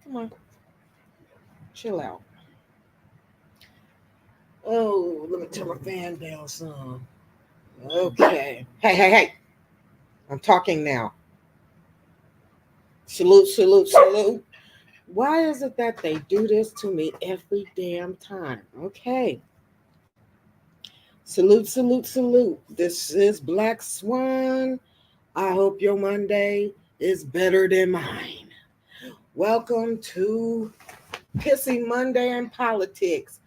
Come on, chill out. Oh, let me turn my fan down some. Okay. Hey, hey, hey. I'm talking now. Salute, salute, salute. Why is it that they do this to me every damn time? Okay. Salute, salute, salute. This is Black Swan. I hope your Monday is better than mine. Welcome to Pissy Monday in Politics.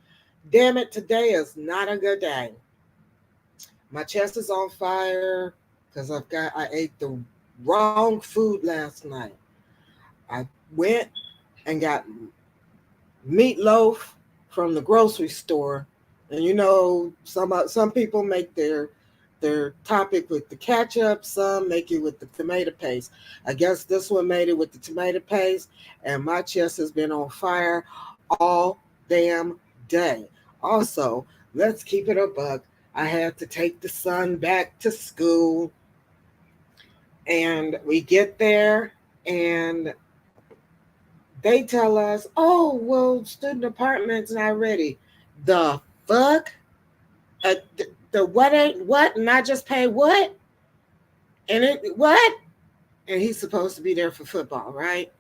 Damn it, today is not a good day. My chest is on fire because I ate the wrong food last night. I went and got meatloaf from the grocery store, and some people make their topic with the ketchup, some make it with the tomato paste. I guess this one made it with the tomato paste, and my chest has been on fire all damn day. Also, let's keep it a buck. I had to take the son back to school, and we get there, and they tell us, "Oh, well, student apartment's not ready." The fuck? The what ain't what? And I just pay what? And it what? And he's supposed to be there for football, right?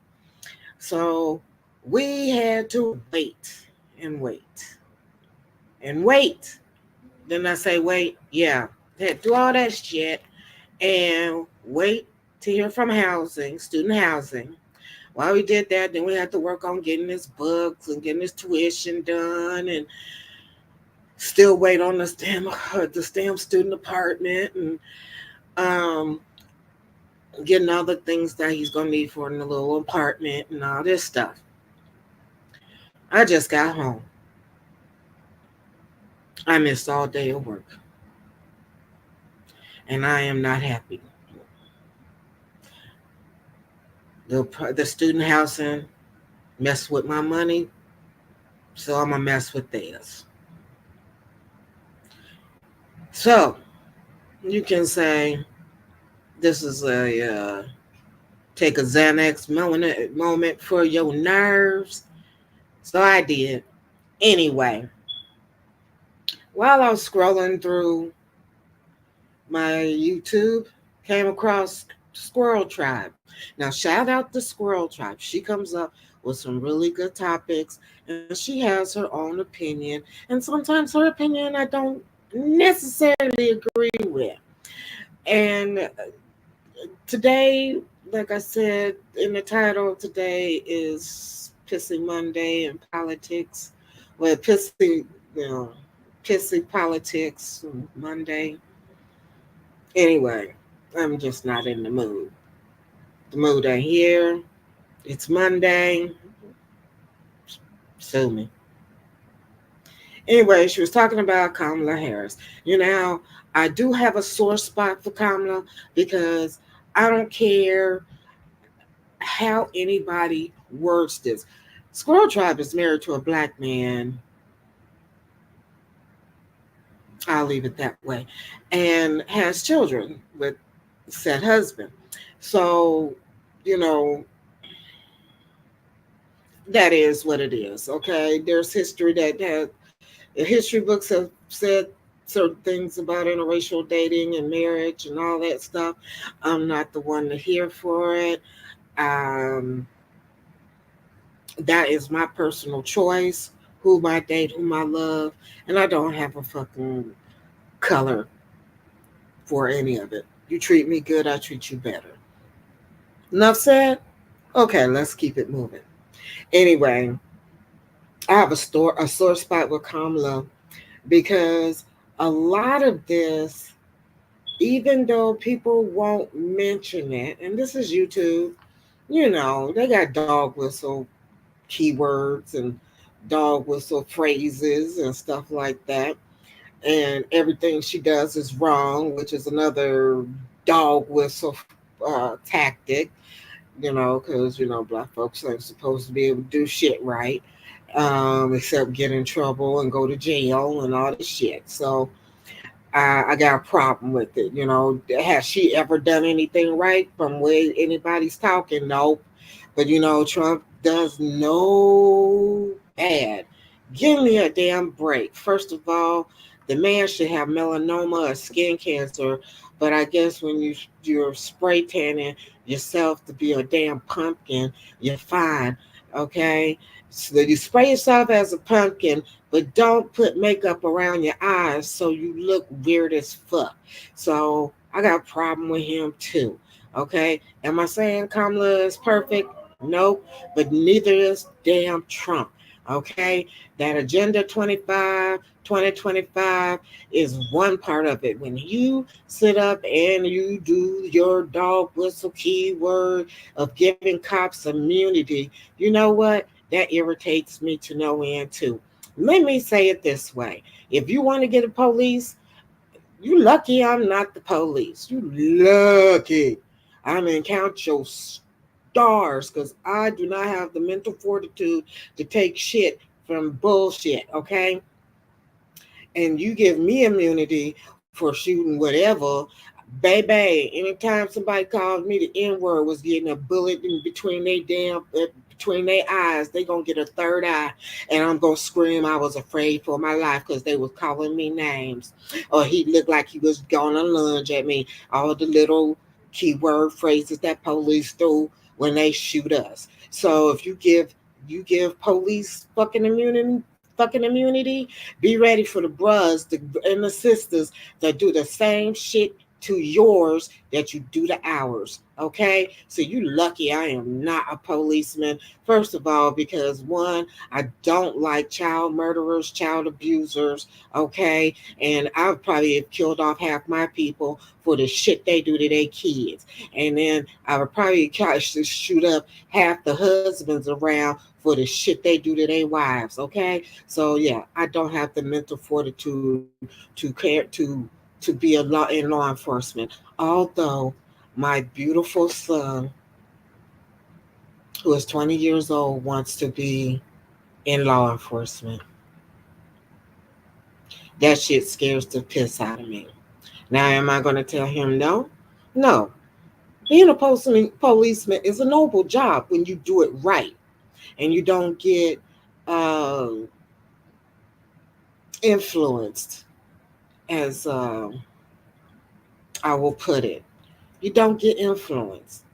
So we had to wait and wait and wait. Then I say, wait, yeah, had to do all that shit and wait to hear from student housing. While we did that, then we had to work on getting his books and getting his tuition done, and still wait on the STEM student apartment, and um, getting all the things that he's gonna need for in the little apartment and all this stuff. I just got home. I missed all day of work, and I am not happy. The student housing messed with my money, so I'm gonna mess with theirs. So you can say this is a take a Xanax moment for your nerves. So I did. Anyway, while I was scrolling through my YouTube, came across Squirrel Tribe. Now, shout out to Squirrel Tribe. She comes up with some really good topics, and she has her own opinion. And sometimes her opinion I don't necessarily agree with. And today, like I said in the title, today is Pissy Monday in politics. Well, pissy politics Monday. Anyway, I'm just not in the mood. The mood ain't here. It's Monday. Sue me. Anyway, she was talking about Kamala Harris. I do have a sore spot for Kamala because I don't care how anybody words this. Squirrel Tribe is married to a black man. I'll leave it that way. And has children with said husband. So, you know, that is what it is. Okay. There's history history books have said certain things about interracial dating and marriage and all that stuff. I'm not the one to hear for it. Um, that is my personal choice. Whom I date, whom I love, and I don't have a fucking color for any of it. You treat me good, I treat you better. Enough said? Okay, let's keep it moving. Anyway, I have a sore spot with Kamala because a lot of this, even though people won't mention it, and this is YouTube, they got dog whistle keywords and dog whistle phrases and stuff like that. And everything she does is wrong, which is another dog whistle tactic, because, black folks ain't supposed to be able to do shit right, except get in trouble and go to jail and all this shit. So I got a problem with it. Has she ever done anything right from where anybody's talking? Nope. But Trump does no bad. Give me a damn break. First of all, the man should have melanoma or skin cancer, but I guess when you're spray tanning yourself to be a damn pumpkin, you're fine. Okay? So you spray yourself as a pumpkin, but don't put makeup around your eyes so you look weird as fuck. So I got a problem with him too. Okay? Am I saying Kamala is perfect? Nope. But neither is damn Trump. Okay? That Agenda 2025 is one part of it. When you sit up and you do your dog whistle keyword of giving cops immunity, you know what? That irritates me to no end too. Let me say it this way. If you want to get a police, you lucky I'm not the police. You lucky. I mean, count your stars because I do not have the mental fortitude to take shit from bullshit, okay? And you give me immunity for shooting whatever, baby. Anytime somebody calls me the N word was getting a bullet in between between their eyes, they gonna get a third eye, and I'm gonna scream. I was afraid for my life because they was calling me names, or he looked like he was gonna lunge at me. All the little keyword phrases that police do when they shoot us. So if you give police fucking immunity, be ready for the bros and the sisters that do the same shit to yours that you do to ours. Okay? So you lucky I am not a policeman. First of all, because one, I don't like child murderers, child abusers. Okay? And I would probably have killed off half my people for the shit they do to their kids. And then I would probably try to shoot up half the husbands around for the shit they do to their wives. Okay? So yeah, I don't have the mental fortitude to care to be in law enforcement. Although my beautiful son, who is 20 years old, wants to be in law enforcement. That shit scares the piss out of me. Now, am I going to tell him no? No. Being a policeman is a noble job when you do it right and you don't get uh, influenced, as I will put it. You don't get influenced.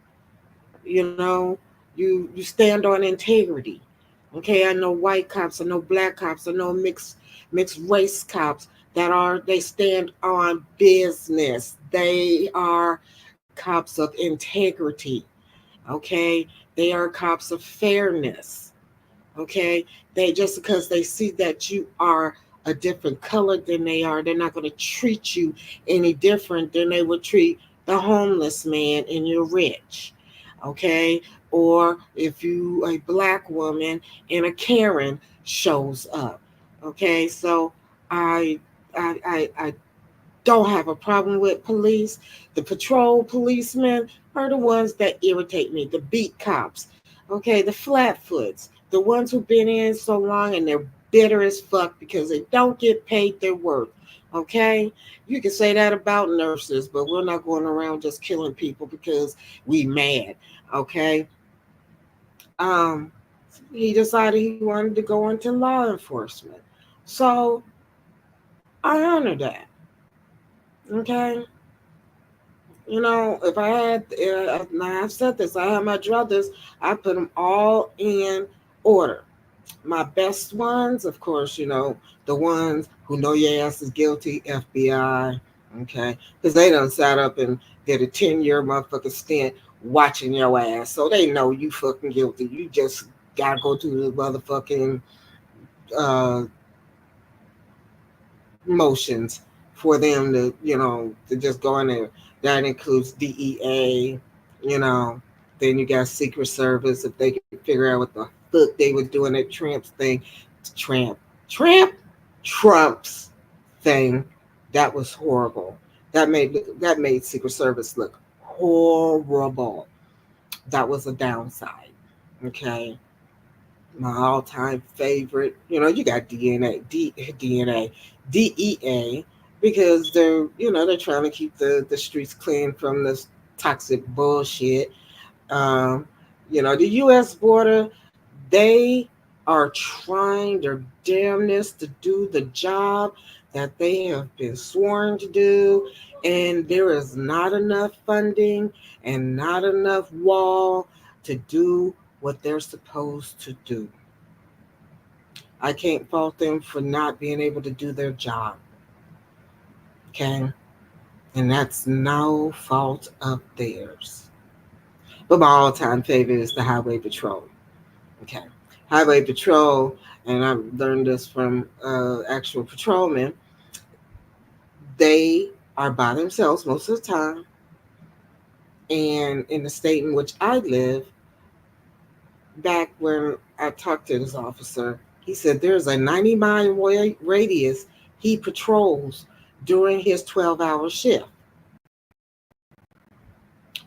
You know, you stand on integrity. Okay, I know white cops, I know black cops, I know mixed race cops they stand on business. They are cops of integrity. Okay, they are cops of fairness. Okay, they just because they see that you are a different color than they are, they're not going to treat you any different than they would treat the homeless man and you're rich. Okay, or if you a black woman and a Karen shows up. Okay, so I I don't have a problem with police. The patrol policemen are the ones that irritate me. The beat cops, okay, the flatfoots, the ones who've been in so long and they're bitter as fuck because they don't get paid their worth. Okay, you can say that about nurses, but we're not going around just killing people because we mad. Okay, um, he decided he wanted to go into law enforcement, so I honor that. Okay, if I had, now I've said this, I had my druthers, I put them all in order. My best ones, of course, the ones who know your ass is guilty, FBI, okay? Because they done sat up and did a 10-year motherfucking stint watching your ass. So they know you fucking guilty. You just gotta go through the motherfucking uh, motions for them to just go in there. That includes DEA, you know. Then you got Secret Service if they can figure out what the fuck they were doing at Trump's thing. Trump, Trump, Trump's thing. That was horrible. That made Secret Service look horrible. That was a downside. Okay, my all-time favorite. You got DNA, DEA, because they're trying to keep the streets clean from this toxic bullshit. Um, The U.S. border, they are trying their damnness to do the job that they have been sworn to do, and there is not enough funding and not enough wall to do what they're supposed to do. I can't fault them for not being able to do their job. Okay? And that's no fault of theirs. But my all time favorite is the Highway Patrol. Okay. Highway Patrol, and I learned this from actual patrolmen, they are by themselves most of the time. And in the state in which I live, back when I talked to this officer, he said there's a 90-mile radius he patrols during his 12-hour shift.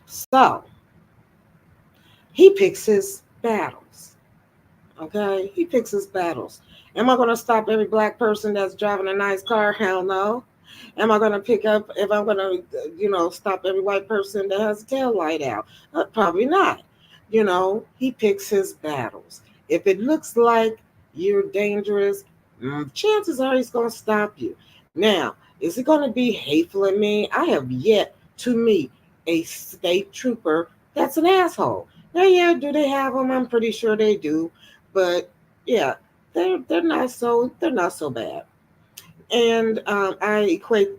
So he picks his battles. Okay? He picks his battles. Am I going to stop every black person that's driving a nice car? Hell no. Am I going to pick up, if I'm going to, stop every white person that has a tail light out? Probably not. He picks his battles. If it looks like you're dangerous, chances are he's going to stop you. Now, is he going to be hateful at me? I have yet to meet a state trooper that's an asshole. Now, yeah, do they have them? I'm pretty sure they do, but yeah, they're not so bad. And I equate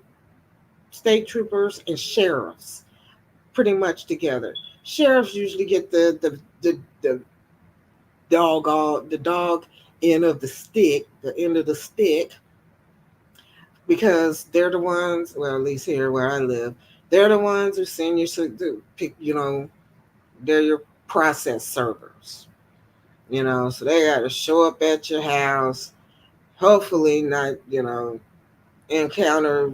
state troopers and sheriffs pretty much together. Sheriffs usually get the dog end of the stick, because they're the ones. Well, at least here where I live, they're the ones who send you to pick. They're your process servers. So they got to show up at your house. Hopefully, not encounter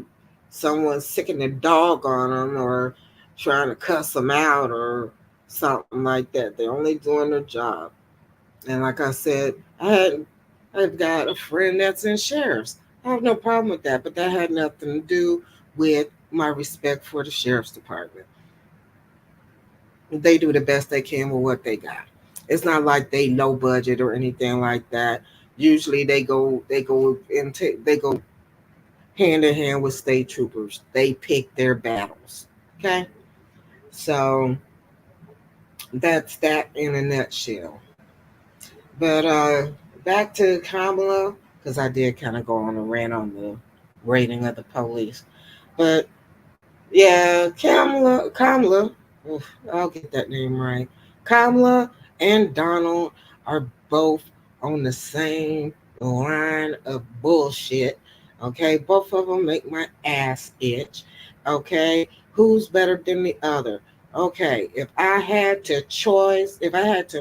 someone sicking their dog on them or trying to cuss them out or something like that. They're only doing their job. And like I said, I've got a friend that's in sheriffs. I have no problem with that, but that had nothing to do with my respect for the sheriff's department. They do the best they can with what they got. It's not like they low budget or anything like that. Usually they go hand in hand with state troopers. They pick their battles. Okay? So that's that in a nutshell. But back to Kamala, because I did kind of go on a rant on the rating of the police. But yeah, Kamala, I'll get that name right. Kamala and Donald are both on the same line of bullshit. Okay, both of them make my ass itch. Okay, who's better than the other? Okay, if I had to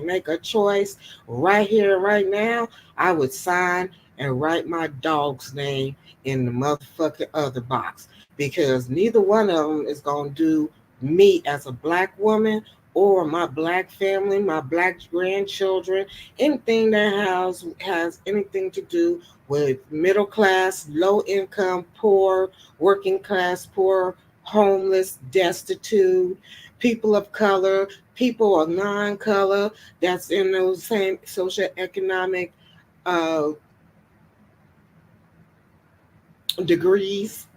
make a choice right here, right now, I would sign and write my dog's name in the motherfucking other box, because neither one of them is going to do me as a black woman or my black family, my black grandchildren, anything that has anything to do with middle class, low income, poor, working class, poor, homeless, destitute, people of color, people of non-color that's in those same social economic uh, degrees.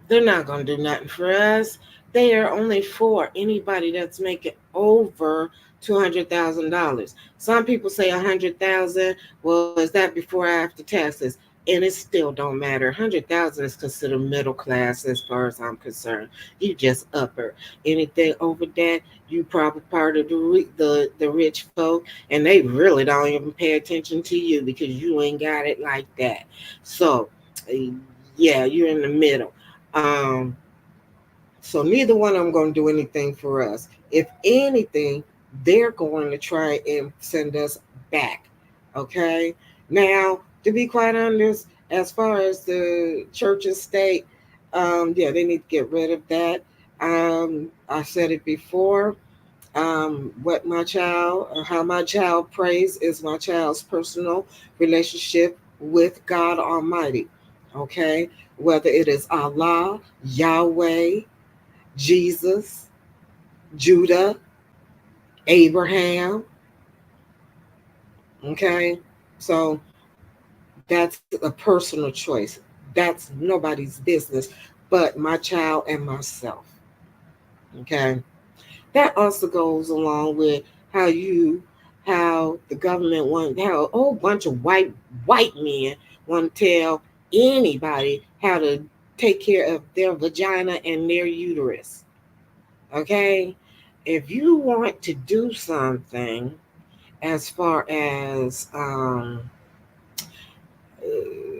They're not going to do nothing for us. They are only for anybody that's making over $200,000. Some people say 100,000. Well, is that before or after taxes? And it still don't matter. 100,000 is considered middle class as far as I'm concerned. You just upper. Anything over that, you probably part of the rich folk, and they really don't even pay attention to you because you ain't got it like that. So, yeah, you're in the middle. Um, so neither one of them going to do anything for us. If anything, they're going to try and send us back. Okay. Now, to be quite honest, as far as the church and state, yeah, they need to get rid of that. I said it before. How my child prays is my child's personal relationship with God Almighty. Okay, whether it is Allah, Yahweh, Jesus, Judah, Abraham. Okay, so that's a personal choice. That's nobody's business but my child and myself. Okay, that also goes along with how you, how the government want, how a whole bunch of white men want to tell anybody how to take care of their vagina and their uterus. Okay, if you want to do something as far as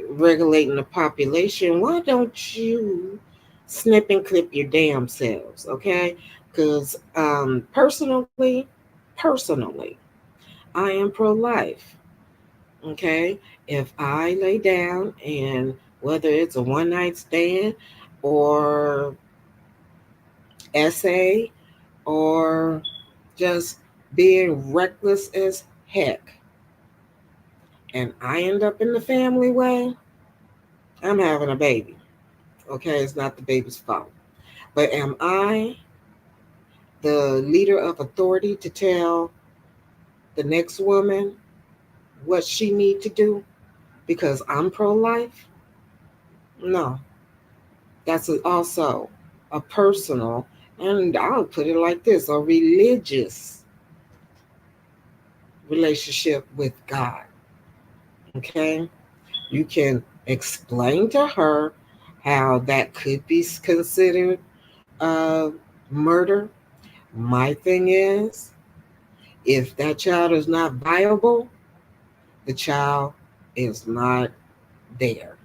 regulating the population, why don't you snip and clip your damn selves, okay? Because personally, I am pro-life, okay? If I lay down and whether it's a one night stand or essay or just being reckless as heck, and I end up in the family way, I'm having a baby. Okay, it's not the baby's fault. But am I the leader of authority to tell the next woman what she need to do because I'm pro-life? No, that's also a personal, and I'll put it like this, a religious relationship with God. Okay, you can explain to her how that could be considered uh, murder. My thing is, if that child is not viable, the child is not there.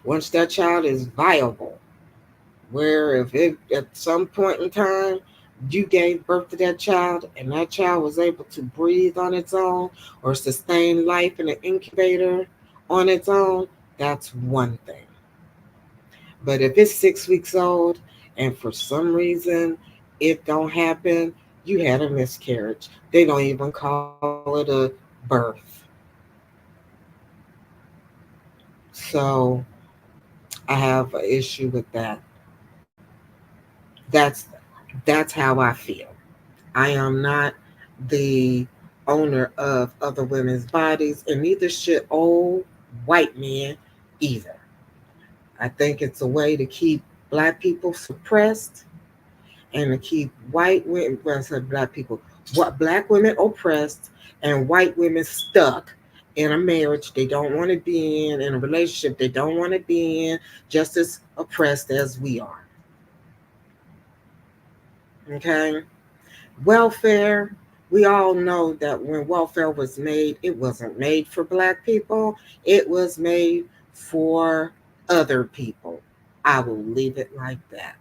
Once that child is viable, where if it at some point in time you gave birth to that child and that child was able to breathe on its own or sustain life in an incubator on its own, that's one thing. But if it's 6 weeks old and for some reason it don't happen, you had a miscarriage. They don't even call it a birth. So I have an issue with that. That's that's how I feel. I am not the owner of other women's bodies, and neither should old white men either. I think it's a way to keep black people suppressed and to keep white women, well, I said black people, what black women oppressed and white women stuck in a marriage they don't want to be in a relationship they don't want to be in, just as oppressed as we are. Okay, welfare. We all know that when welfare was made, it wasn't made for black people. It was made for other people. I will leave it like that.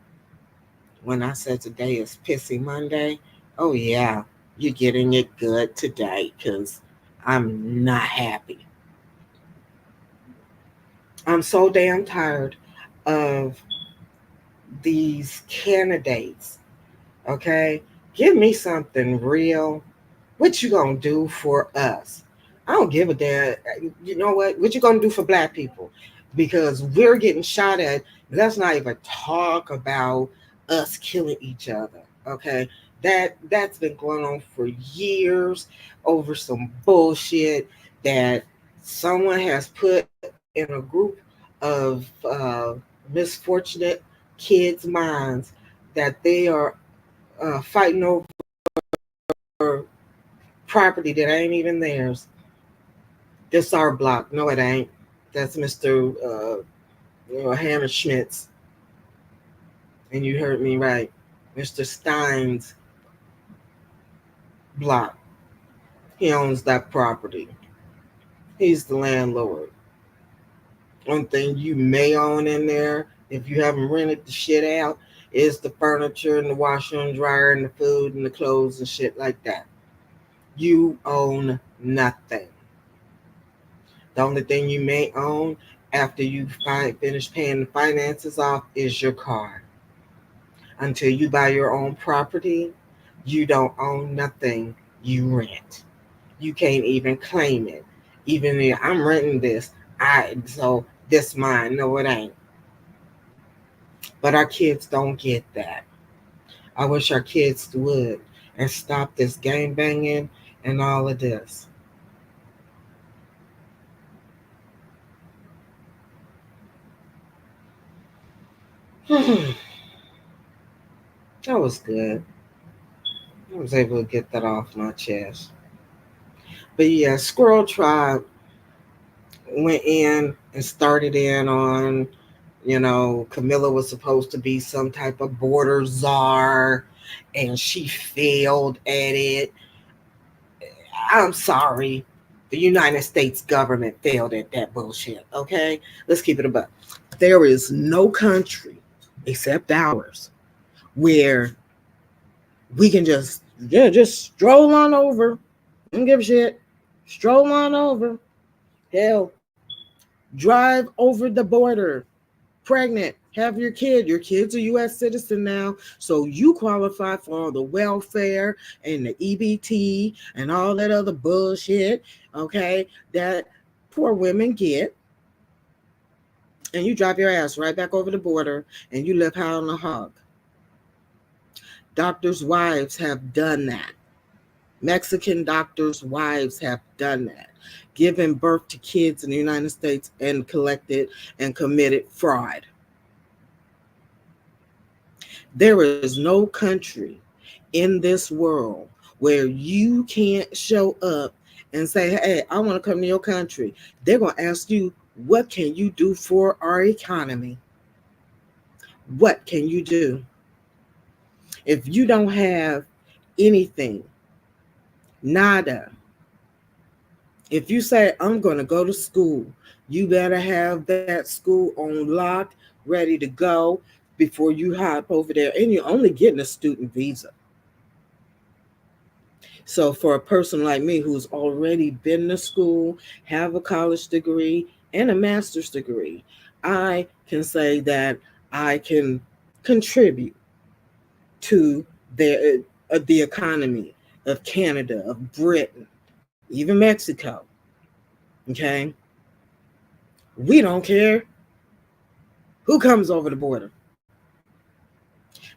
When I said today is Pissy Monday, oh yeah, you're getting it good today because I'm not happy. I'm so damn tired of these candidates. Okay, give me something real. What you gonna do for us? I don't give a damn. You know what? What you gonna do for black people? Because we're getting shot at. Let's not even talk about us killing each other. Okay, that's been going on for years over some bullshit that someone has put in a group of misfortunate kids' minds that they are fighting over property that ain't even theirs. This our block. No, it ain't. That's Mr. Hammerschmidt's, and you heard me right. Mr. Stein's block. He owns that property. He's the landlord. One thing you may own in there, if you haven't rented the shit out, is the furniture and the washer and dryer and the food and the clothes and shit like that. You own nothing. The only thing you may own after you finish paying the finances off is your car. Until you buy your own property, you don't own nothing, you rent. You can't even claim it. Even if I'm renting this, so this mine. No, it ain't. But our kids don't get that. I wish our kids would. and stop this gang banging and all of this. That was good. I was able to get that off my chest. But yeah, Squirrel Tribe went in and started in on, Camilla was supposed to be some type of border czar and she failed at it. I'm sorry. The United States government failed at that bullshit. Okay? Let's keep it a buck. There is no country except ours where we can just stroll on over. Don't give a shit. Stroll on over. Hell, drive over the border. Pregnant, have your kid. Your kid's a U.S. citizen now, so you qualify for all the welfare and the EBT and all that other bullshit, okay, that poor women get. And you drive your ass right back over the border and you live high on a hog. Doctors' wives have done that. Mexican doctors' wives have done that, given birth to kids in the United States and collected and committed fraud. There is no country in this world where you can't show up and say, hey, I want to come to your country. They're going to ask you, what can you do for our economy? What can you do? If you don't have anything, nada. If you say, I'm going to go to school, you better have that school on lock, ready to go before you hop over there. And you're only getting a student visa. So for a person like me who's already been to school, have a college degree and a master's degree, I can say that I can contribute to the economy of Canada, of Britain, even Mexico. Okay? We don't care who comes over the border.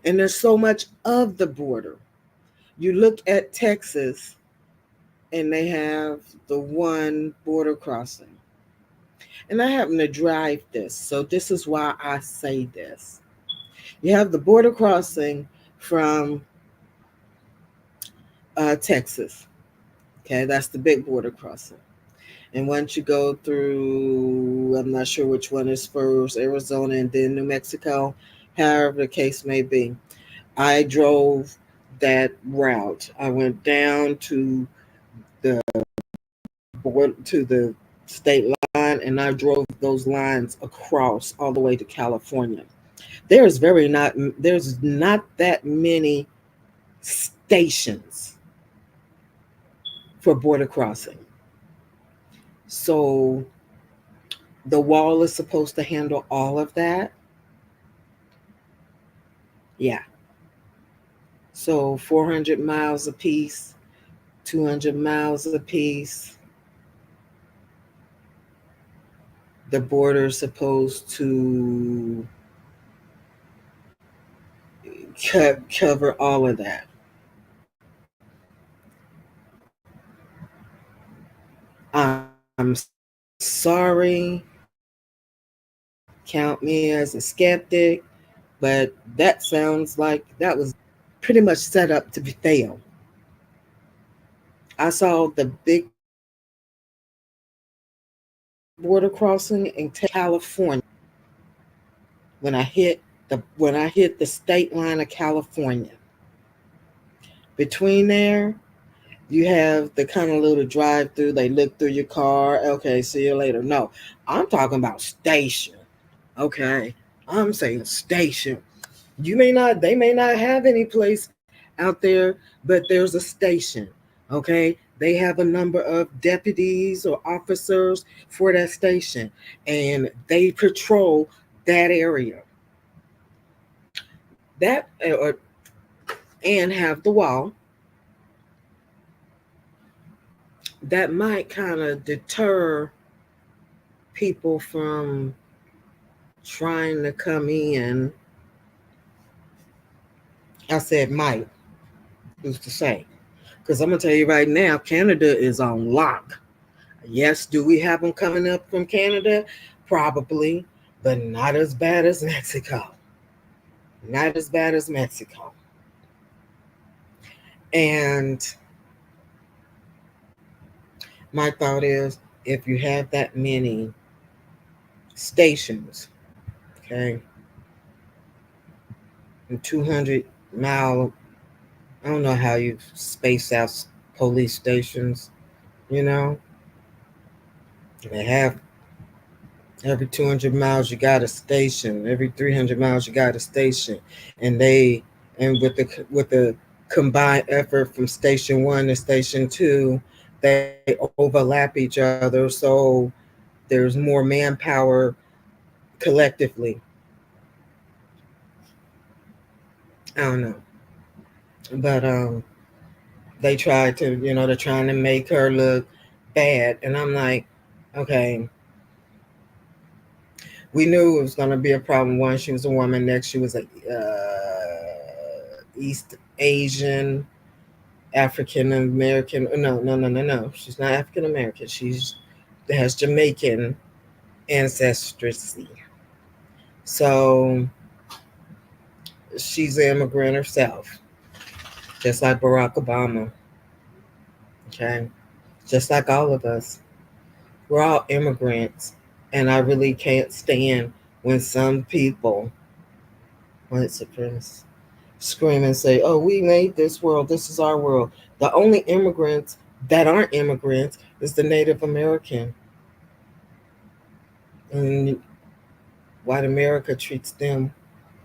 And there's so much of the border. You look at Texas and they have the one border crossing. And I happen to drive this, so this is why I say this. You have the border crossing from Texas. Okay, that's the big border crossing. And once you go through, I'm not sure which one is first, Arizona and then New Mexico, however the case may be. I drove that route. I went down to the the state line and I drove those lines across all the way to California. There's not that many stations for border crossing. So the wall is supposed to handle all of that. Yeah. So 400 miles a piece, 200 miles a piece. The border is supposed to cover all of that. I'm sorry, count me as a skeptic, but that sounds like that was pretty much set up to fail. I saw the big border crossing in California when I hit the state line of California. Between there, you have the kind of little drive through. They look through your car. Okay, see you later. No, I'm talking about station. Okay, I'm saying station. They may not have any place out there, but there's a station. Okay, they have a number of deputies or officers for that station, and they patrol that area. That and have the wall that might kind of deter people from trying to come in. I said might. Who's to say? Because I'm gonna tell you right now, Canada is on lock. Yes, do we have them coming up from Canada? Probably, but not as bad as Mexico. Not as bad as Mexico. And my thought is, if you have that many stations, okay, and 200-mile, I don't know how you space out police stations, you know, they have every 200 miles you got a station, every 300 miles you got a station, and with the combined effort from station 1 to station 2, they overlap each other, so there's more manpower collectively. I don't know, but they try to, they're trying to make her look bad, and I'm like, okay, we knew it was going to be a problem. One, she was a woman. Next, she was a East Asian, African American. No, no, no, no, no. She's not African American. She's has Jamaican ancestry. So she's an immigrant herself, just like Barack Obama. Okay, just like all of us. We're all immigrants, and I really can't stand when some people, white supremacists, scream and say, "Oh, we made this world. This is our world." The only immigrants that aren't immigrants is the Native American, and white America treats them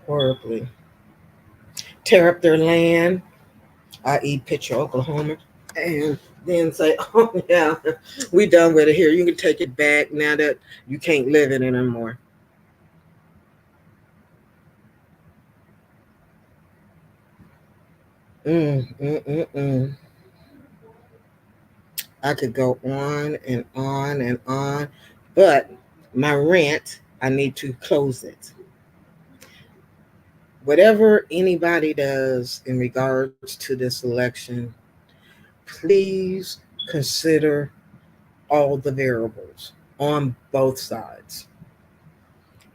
horribly. Tear up their land, i.e., picture Oklahoma, and then say, "Oh yeah, we done with it here. You can take it back now that you can't live in it anymore." Mm, mm, mm, mm. I could go on and on and on, but my rant, I need to close it. Whatever anybody does in regards to this election, please consider all the variables on both sides.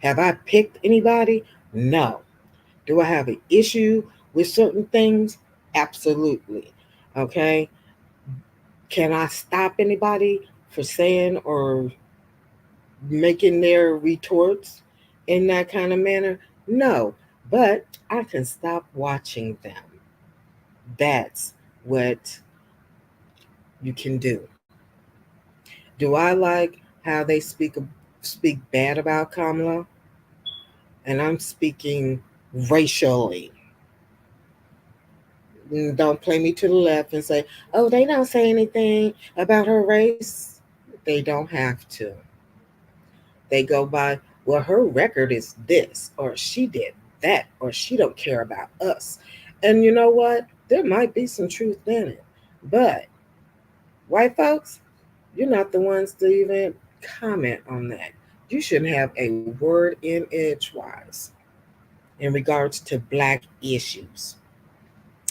Have I picked anybody? No. Do I have an issue with certain things? Absolutely. Okay. Can I stop anybody for saying or making their retorts in that kind of manner? No. But I can stop watching them. That's what you can do. Do I like how they speak bad about Kamala? And I'm speaking racially. Don't play me to the left and say, "Oh, they don't say anything about her race." They don't have to. They go by, "Well, her record is this, or she did that, or she don't care about us." And you know what? There might be some truth in it. But white folks, you're not the ones to even comment on that. You shouldn't have a word in edgewise in regards to black issues.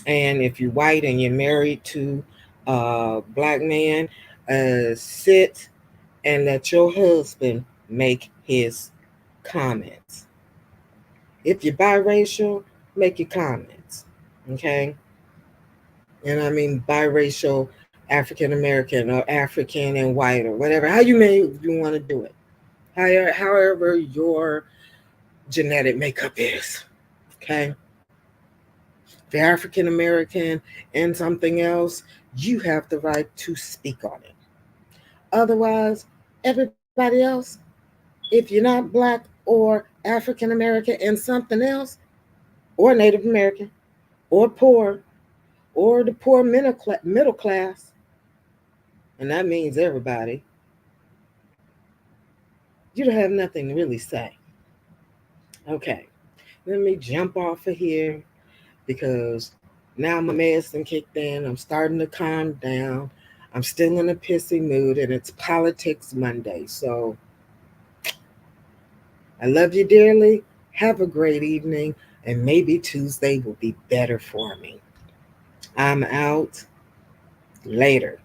And if you're white and you're married to a black man, sit and let your husband make his comments. If you're biracial, make your comments. Okay? And I mean biracial African American or African and white or whatever, how you want to do it. However your genetic makeup is. Okay? If you're African American and something else, you have the right to speak on it. Otherwise, everybody else, if you're not black or African American and something else, or Native American, or poor, or the poor middle class, and that means everybody, you don't have nothing to really say. Okay, let me jump off of here because now my medicine kicked in. I'm starting to calm down. I'm still in a pissy mood, and it's Politics Monday. So I love you dearly. Have a great evening, and maybe Tuesday will be better for me. I'm out. Later.